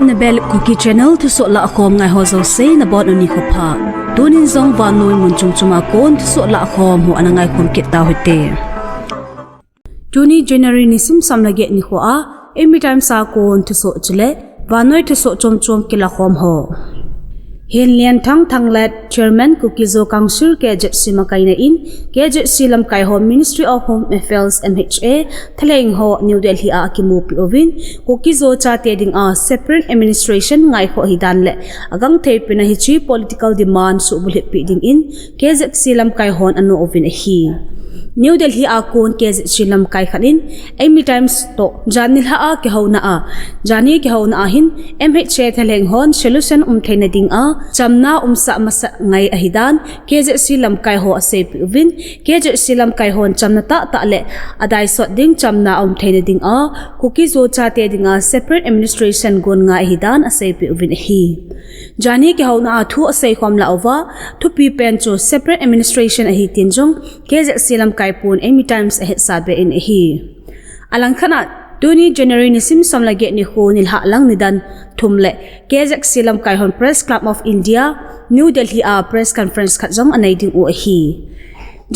na BELAP cookie channel Thusoh Lahkhom ngai ho zo se na bon uni khopha tunin zong van noi mun chuma kon Thusoh Lahkhom hu anangai khom ke ta hote tuni January ni sim samlage ni kho a every time sa kon Thusoh chile van noi Thusoh chom ke Lahkhom ho Hen lian thang let chairman Chin-Kuki-Zo council ke jet sima kaina in ke jet silam kai ho Ministry of Home Affairs MHA thaleng ho New Delhi a akimu pi ovin Kuki-Zo cha te ding a separate administration ngai ho hidan le agang thei pina hi chi political demand su bul pi ding in ke jet silam kai hon anu ovin hi New Delhi a kon ke jet silam kai khanin every times to janil ha a ke ho na a jani ke ho na hin MHA thaleng hon solution theina ding a chamna sa masa ngai ahidan keje silam kai ho ase pivin keje silam kai hon chamna ta le adai sot ding chamna theina ding a Kuki-Zo cha te ding a separate administration gon nga ahidan ase pivin hi jani ke ho na thu ase khom la over thu pi pen cho separate administration ahi tin jong keje silam kai pun any times ahet sabe in hi alang khana Tuni January ni sim samlage ni ho nil ha lang nidan thumle kejak silam kai hon Press Club of India New Delhi a press conference khatjong anai ding u hi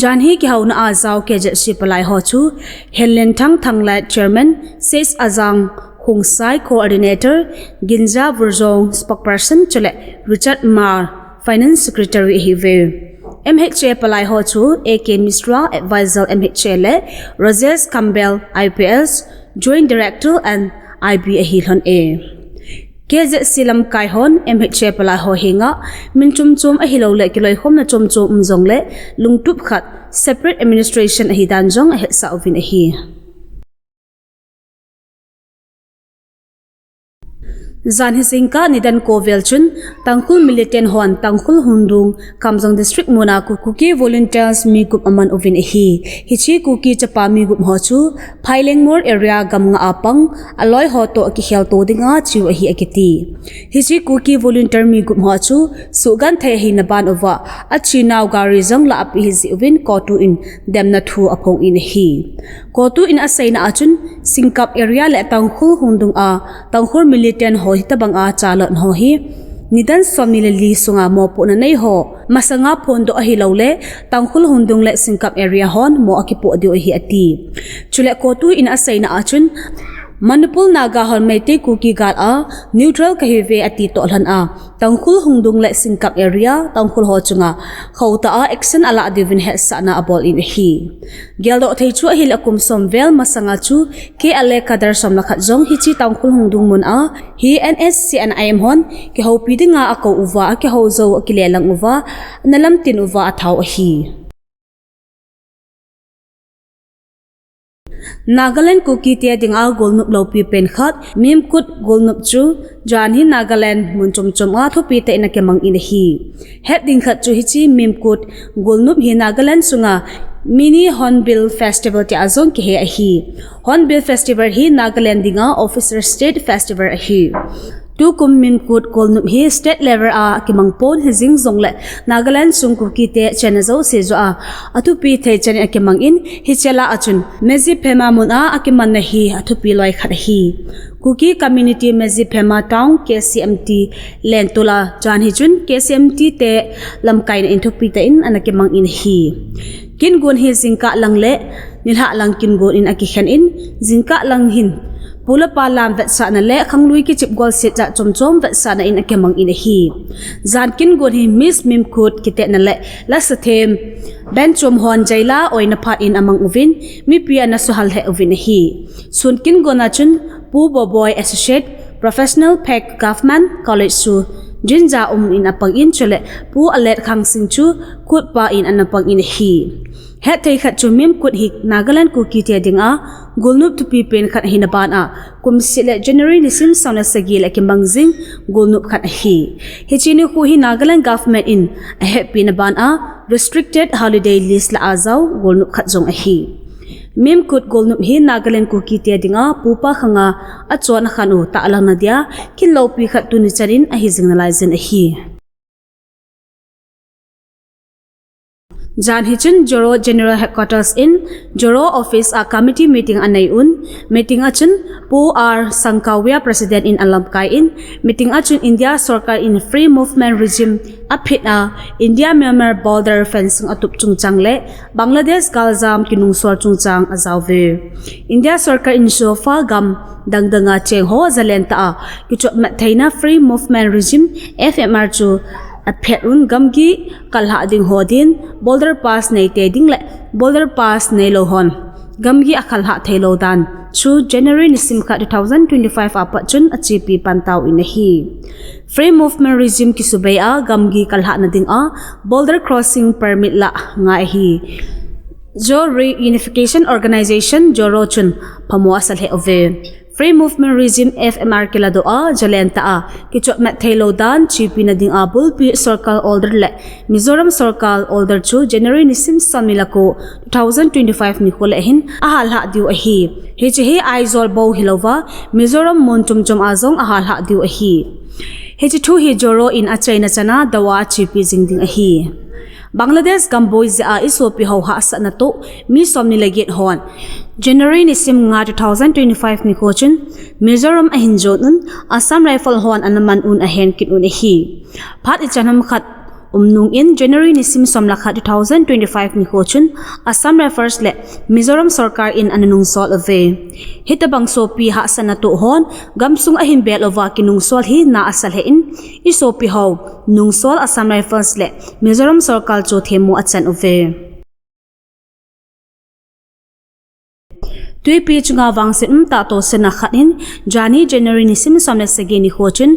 janhi ki hauna a zaw kejak si palai ho chu helen thang la chairman says azang hungsai coordinator ginja burjong spokesperson chule Richard Mar finance secretary hi ve MHA palai ho chu AK Misra advisor MHA le Roses Campbell IPS Joint Director and IB Aheloute KZ silam kai hon MHA palai ho hinga min chum Aheloute kiloi khom na chum umjong le lungtup khat separate administration ahidan jong ahet sa ovin ahi Zan hisingka nidan ko velchun tangkul militant hon tangkul hundung kamjong district mona kuki volunteers mi gup aman ovin hi hichi kuki chapa mi gup ho chu Phailengmol area gam nga apang aloi ho to ki khel to dinga chu hi akiti hichi kuki volunteer mi gup ho chu sugan the hi na ban ova achinaw gari jong la api hi ovin CoTU demna thu apong in hi CoTU asaina achun singkap area le tangkul hundung a tangkul militant ho hitabang a chalon ho hi nidan somni li sunga mo pu na nei ho masanga phondo Aheloute tangkhul hundung le singkap area hon mo akipu adi hi ati chule CoTU asaina achun Manipul Naga hon meite kuki gal a neutral kahive ati tolhan a tangkhul hundung le singkap area tangkhul ho chunga khouta a action ala divin he sana abol in hi geldo theichu hil akum somvel masanga chu ke ale kadar somla khat jong hi chi tangkhul hundung mun a hi NSCNIM hon ke ho pidinga ako uwa ke ho zo kilelang uwa nalam tin uwa athau hi Nagaland kuki te dinga golnup lopi pen khat mim kut golnup chu janhi Nagaland mun chom a thopi te na kemang in hi het ding khat chu hi chi mim kut golnup hi Nagaland sunga mini Hornbill festival ti azong ki he hi Hornbill festival hi Nagaland dinga officer state festival hi tu kum min kut golnup hi state level a kimang pon hizing zongle Nagaland sungkuki te chenazo sejo a atupi the chen akimang in hi chela achun mezi phema mun a akiman na hi atupi loi khat hi kuki community mezi phema town KCMT lentula jan hi chun KCMT te lamkai na inthupi te in anakimang in hi kin gun hi zingka langle nilha lang kin gun in akikhan in zingka lang hin pula palam vet sa na le khanglui ki chip gol set ja chom vet sa na in akemang in hi zan kin gon hi miss mim kut kite na le la sathem ben chom hon jaila oina phat in amang uvin mi pia na suhal he uvin hi sun kin gona chun pu boy associate professional pack government college su jinja in apang in chole pu alet khang sing chu kut pa in anapang in hi het thei khat chu mim kut hi Nagaland kuki te dinga golnup tu pi pen khat hina ban a kum sile January ni sim sauna sagi la kimbang jing golnup khat hi hichini hu hi Nagaland government in a happy na ban a restricted holiday list la azaw golnup khat jong a hi mim kut golnup hi Nagaland kuki te dinga pupa khanga achon khanu ta alang na dia kin lo pi khat tu ni charin a hi jing na lai zen a hi Jan Hichin Joro General Headquarters in Joro Office a committee meeting anay meeting achun Pu R Sangkawya President in Alamkai in meeting achun India Sarkar in Free Movement Regime a Hetna India Myanmar border fencing atup chungchang le Bangladesh Galzam kinungsor chungchang azawve India Sarkar in Sofa gam dangdanga cheng ho zalenta a kichot mathaina Free Movement Regime FMR chu a phetun gamgi kalha ding hodin boulder pass nei te ding le boulder pass nei lo hon gamgi akhalha thelo dan chu January nisim kha 2025 apat chun achipi pantau in hi Free Movement Regime ki subay a gamgi kalha na ding a boulder crossing permit la nga hi Jo Reunification Organization Joro chun phamwa salhe ove Free Movement Regime FMR kilado a jalenta a kichot mat thelo dan chipi na ding a bulpi circle older le Mizoram circle older chu January nisim samilako 2025 ni khole hin ahal ha diu a hi hechi aizol bo hilova Mizoram montum chum azong ahal ha diu a hi hechi thu hi joro in a chaina chana dawa chipi jingding a hi Bangladesh Gamboy a isopi ho ha sa na to mi somni legit hon January nisim nga 2025 ni kochun Mizoram a hinjo nun Assam rifle hon anaman un a hen kin un hi phat ichanam khat nung in January nisim somlakha 2025 ni kochun Assam Rifles le Mizoram Sarkar in ananung sol ave hitabang sopi ha sa na to hon gamsung a himbel ova kinung sol hi na asal he in isopi ho nung sol Assam Rifles le Mizoram Sarkar cho themu achan ove Tui pi chunga wangsin ta to sena khatin Jani January nisim somle sege ni khochin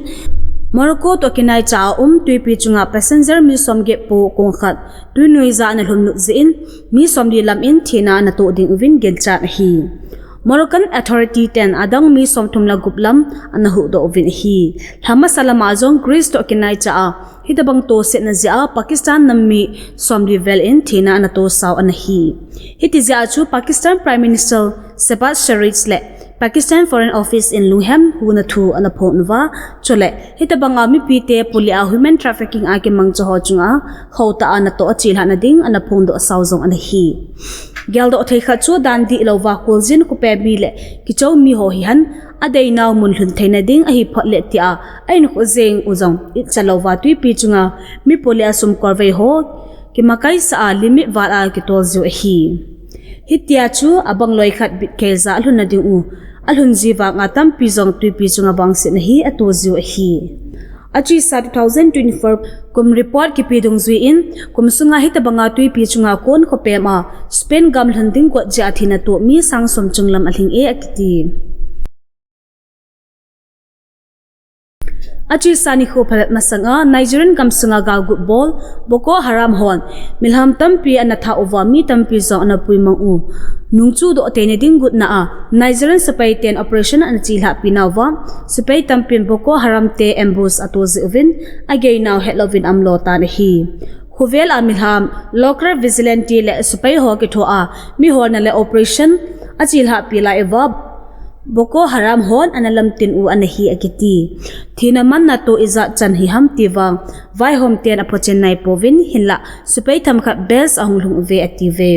Morocco to kinai cha tui pi chunga passenger mi somge po kong khat tui noiza na hlum zin mi somdi lam in thina na to ding win gel cha hi Moroccan authority ten adang mi somthum la guplam anahu do win hi thama salama jong Greece to kinai cha hitabang to se na ja Pakistan nammi somdi vel in thina na to saw an hi hiti ja chu Pakistan Prime Minister Shehbaz Sharif le Pakistan Foreign Office in Luham huna thu anaphonwa chole hitabanga mi pite pulia human trafficking ake mangcho ho chunga khota ana to achil hana ding anaphon do sauzong an hi geldo thei kha chu dan di lova kuljin ku pe mi le kichau mi ho hi han adei naw mun hlun theina ding a hi photle tia ain ko zeng uzong it chalowa tui pi chunga mi pulia sum korvei ho ki makai sa limit wala ki tol zo hi hitia chu abang loi khat bit ke za hlun na ding u alhun jiwa nga tam pi jong tui pi chunga bang sin hi ato zo hi achi sa 2024 kum report ki pidung zui in kum sunga hitabanga tui pi chunga kon khope ma Spain gam hlanding ko ja thina to mi sang som chunglam alhing e akiti achi sani kho phalat masanga Nigerian kamsunga ga good ball Boko Haram hon milham tampi anatha ova mi tampi zo ana puimang u nungchu do tene ding good na a Nigerian supply ten operation an chilha pinawa supply tampin Boko Haram te ambush atozivin agay now helovin amlo tan hi Huvel amilham local vigilante le supply ho ki tho a mi hon na le operation achilha pila eva Boko Haram hon analam tin u anahi akiti thina man na to iza chan hi ham tiwang vai hom ten apochen nai povin hinla supai tham kha bes ahunglung ve active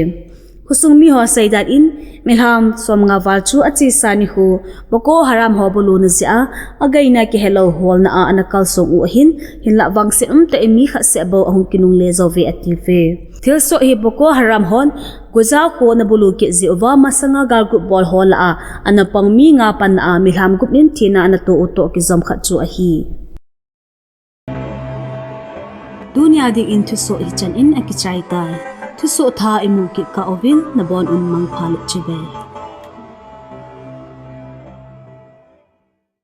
husung mi ho saidat in milham somnga walchu achi sani hu Boko Haram ho bolu na zia againa ki hello hol na anakal song u hin hinla wangse te mi kha se bo ahung kinung le zo ve active thilso hi Boko Haram hon goza ko na bulu ki ziwa masanga gal group ball hol a anapang mi nga pan a milham gup nin thina na to uto ki zom khat chu a hi dunya ding in Thusoh hi chan in akichai tai Thusoh tha imu ki ka ovin na bon un mang phal chibe